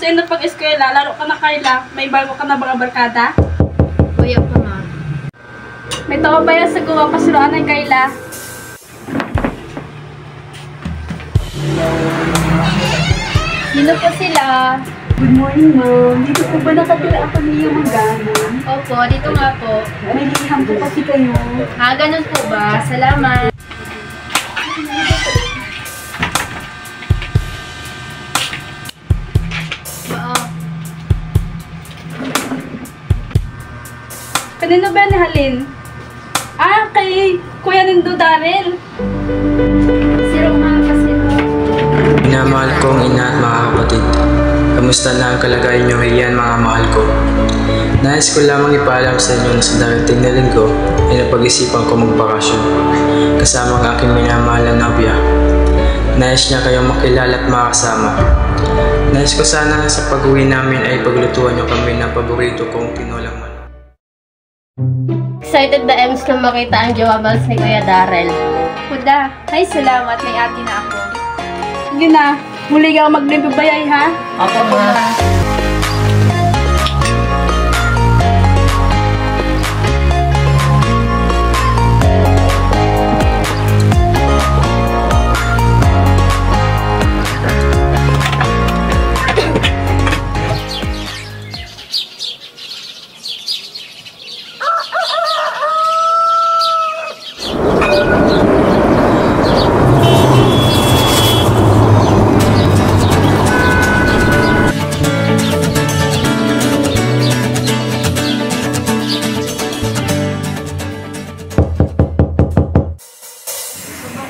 sa'yo na pag-eskwela, lalo ka na Carla, may bago ka na mga barkada? Kuya pa nga. May tawa ba yan sa gawa pasuruan ng Carla? Sino po sila? Good morning, ma'am. Dito po ba nakatira ang pamilya Magana? Opo, dito nga po. May liham po kasi kayo. Ganun po ba? Salamat. Oo. Kanino ba ni Halin? Kay Kuya Nindo Darrell. Siro nga kasi po. Minamahal kong ina at mga kapatid. Kamusta na ang kalagayan niyo ngayon mga mahal ko? Nais ko lamang ipaalam sa inyo na sa darating na linggo ay napag-isipan ko magbakasyon. Kasama ang aking minamahal na nobya. Nais niya kayong makilala at makasama. Nais ko sana sa pag-uwi namin ay paglutuan niyo kami ng paborito kong tinolang manok. Excited na Ems na makita ang jowa balls ni Kuya Darrell. Kuda, ay salamat. May ate na ako. Sige na. Muli ka maglibayay, ha? Opo ma.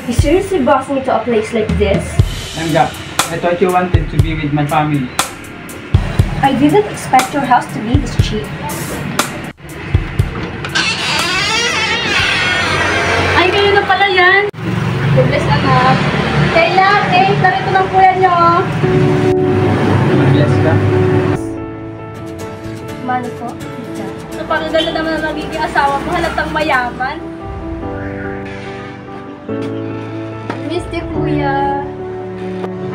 You seriously brought me to a place like this? Nangga, I thought you wanted to be with my family. I didn't expect your house to be this cheap. Ay, kayo na pala yan. God bless, anak. Kayla, Kate, narito ng kuya niyo. Bless ka. Money ko? Napakaganda naman ang nagiging asawa mo, halatang mayaman. Miss you, Kuya.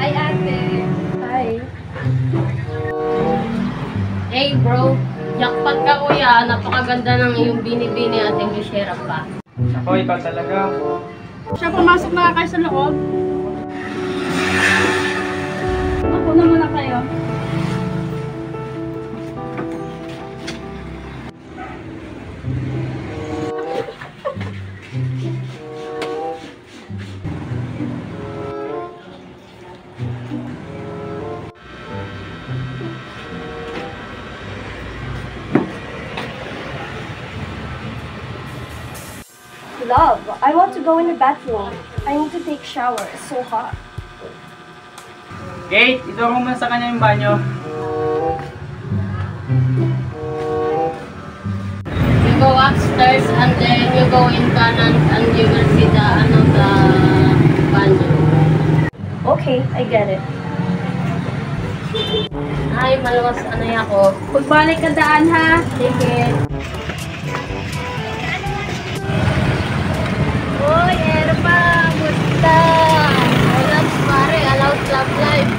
Hi, ate. Hi. Hey bro, jackpot ka kuya. Napakaganda ng iyong bini-bini at yung share pa. Ako, ikaw talaga. Siya, pumasok na kayo sa loob. Ako na muna kayo. Love, I want to go in the bathroom. I need to take shower. It's so hot. Kate, ito ako muna sa kanya yung banyo. You go upstairs and then you go in kanan and you will see the banyo. Okay, I get it. Ay, malakas ako. Pagbalik ka daan, ha? Sige. Uy, Erba! Musta? Relax pare, allowed love life.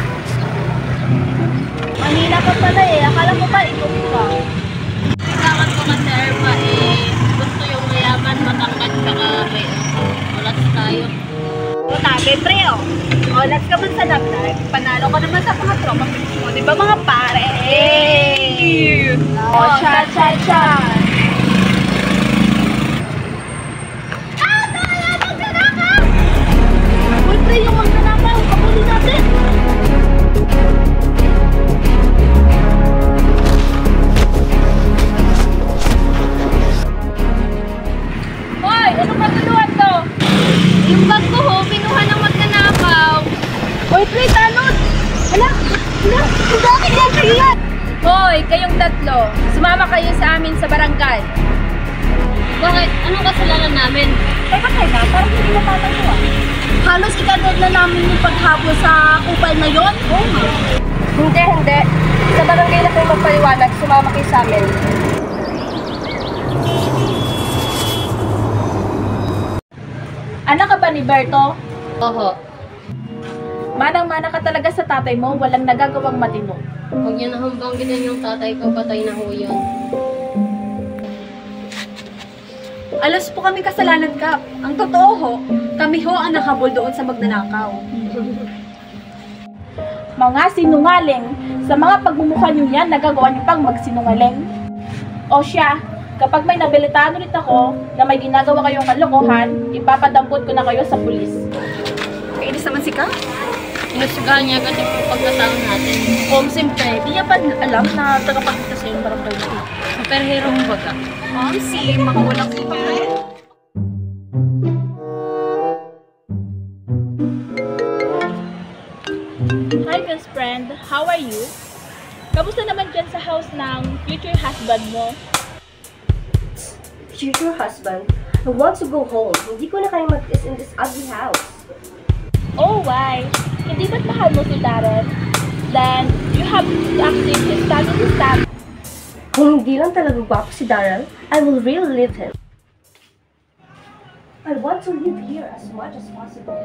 Manila ka pala eh. Akala ko ba ikaw ka? Kailangan ko kasi Erba gusto yung mayaman, matangkad, saka relax tayo. O, tabi, pre, oh. O, let's ka man sa naglag. Panalo ka naman sa mga tropa mo. Di ba mga pare? Hey! O, cha-cha-cha! Pre, yung magnanakaw, kapuli natin! Hoy, ano ba tuluan to? Yung bag ko ho, pinuha ng magnanakaw. Hoy, pre, tanod! Hala! Hala! Ang dami yan, pre! Hoy, kayong tatlo, sumama kayo sa amin sa barangay. Bakit? Anong kasalanan namin? Teka, parang hindi matatayo ah. Halos ikagod na namin yung paghabol sa kupal na yon. Oo nga. Hindi. Sa barangay na kayo magpaliwanag, sumama kayo sa amin. Anak ka ba ni Berto? Oho. Manang-mana ka talaga sa tatay mo, walang nagagawang matino. Huwag niyo na hambanggitin yung tatay ko, patay na ho yun. Alas po kami kasalanan, Kap. Ang totoo ho, kami ho ang nakabol doon sa magnanakaw. Mga sinungaling, sa mga pagmumukha niyo yan, nagagawa niyo pang magsinungaling. O siya, kapag may nabilitaan ulit ako na may ginagawa kayong kalokohan, ipapadampot ko na kayo sa pulis. Kainis naman si Kap. Inusugahan niya agad yung pagkatao natin. Siyempre, di niya pa alam na tagapagkita sa yung barangay niyo. Superhero mo ba ka? Si makulang po kami. Hi, best friend. How are you? Kamusta naman dyan sa house ng future husband mo? Future husband, I want to go home. Hindi ko na kayo mag-is in this ugly house. Oh, why? Hindi ba't mahal mo si Darren? Then, you have to accept his study. Kung hindi lang talaga gwapo si Daryl, I will really leave him. I want to live here as much as possible.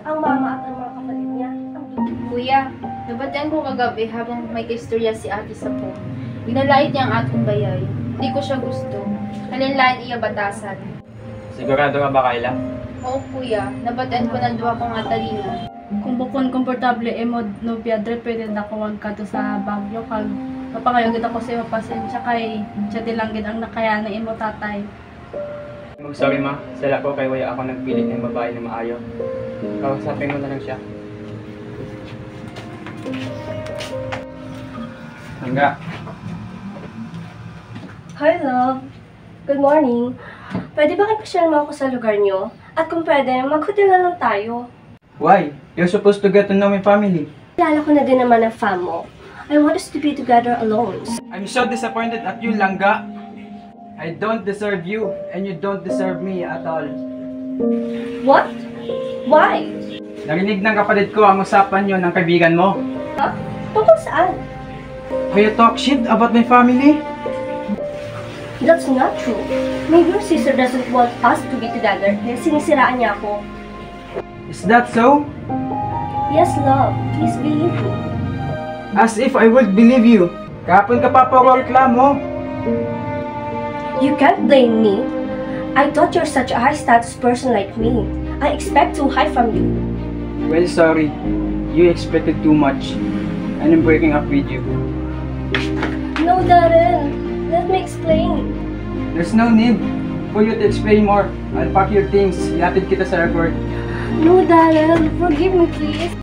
Ang mama at ang mga kapatid niya, ang Kuya, nabatian ko kagabi habang may kaistorya si ate sa phone. Binalait niya ang ating bayay. Hindi ko siya gusto. Halinlain iya batasan. Sigurado ka ba, Kayla? Oo kuya, nabatian ko ng duwa kong atalino. Kung bukon komportable mo no biadre pwede na ko wag ka to sa Baguio kag mapangayog ako sa iyo pasensya kay siya dilanggid ang nakayana imo tatay. Sorry ma, sila ko kay waya ako nagpilit ng babae na maayo. Kausapin mo na lang siya. Hangga. Hi, love. Good morning. Pwede ba ipasyal mo ako sa lugar niyo? At kung pwede, mag-hotel na lang tayo. Why? You're supposed to get to know my family. Kilala ko na din naman ang fam mo. I want us to be together alone. I'm so disappointed at you, Langga. I don't deserve you, and you don't deserve me at all. What? Why? Narinig ng kapatid ko ang usapan nyo ng kaibigan mo. Huh? Tungkol saan? You talk shit about my family? That's not true. Maybe your sister doesn't want us to be together kaya sinisiraan niya ako. Is that so? Yes, love. Please believe me. As if I would believe you. Kahapon ka pa reklamo. You can't blame me. I thought you're such a high-status person like me. I expect too high from you. Well, sorry. You expected too much. And I'm breaking up with you. No, Darren. Let me explain. There's no need for you to explain more. I'll pack your things. Ihatid kita sa airport. No, Darren. Forgive me, please.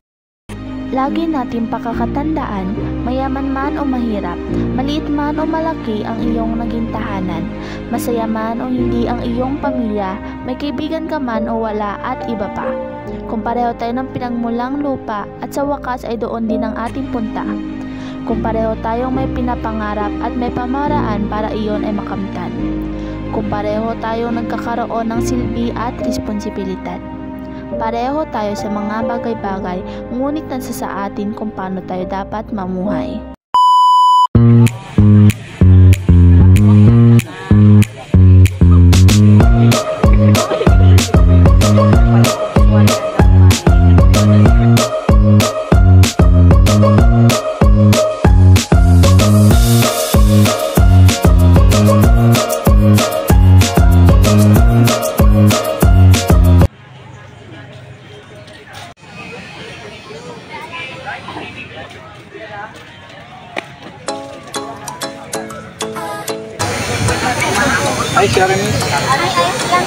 Lagi natin pakakatandaan, mayaman man o mahirap, maliit man o malaki ang iyong naging tahanan, masaya man o hindi ang iyong pamilya, may kaibigan ka man o wala at iba pa. Kung pareho tayo ng pinagmulang lupa at sa wakas ay doon din ang ating punta. Kung pareho tayong may pinapangarap at may pamaraan para iyon ay makamtan. Kung pareho tayong nagkakaroon ng silbi at responsibilidad. Pareho tayo sa mga bagay-bagay, ngunit nasa sa atin kung paano tayo dapat mamuhay. Hi, Jeremy. Ay, ayos lang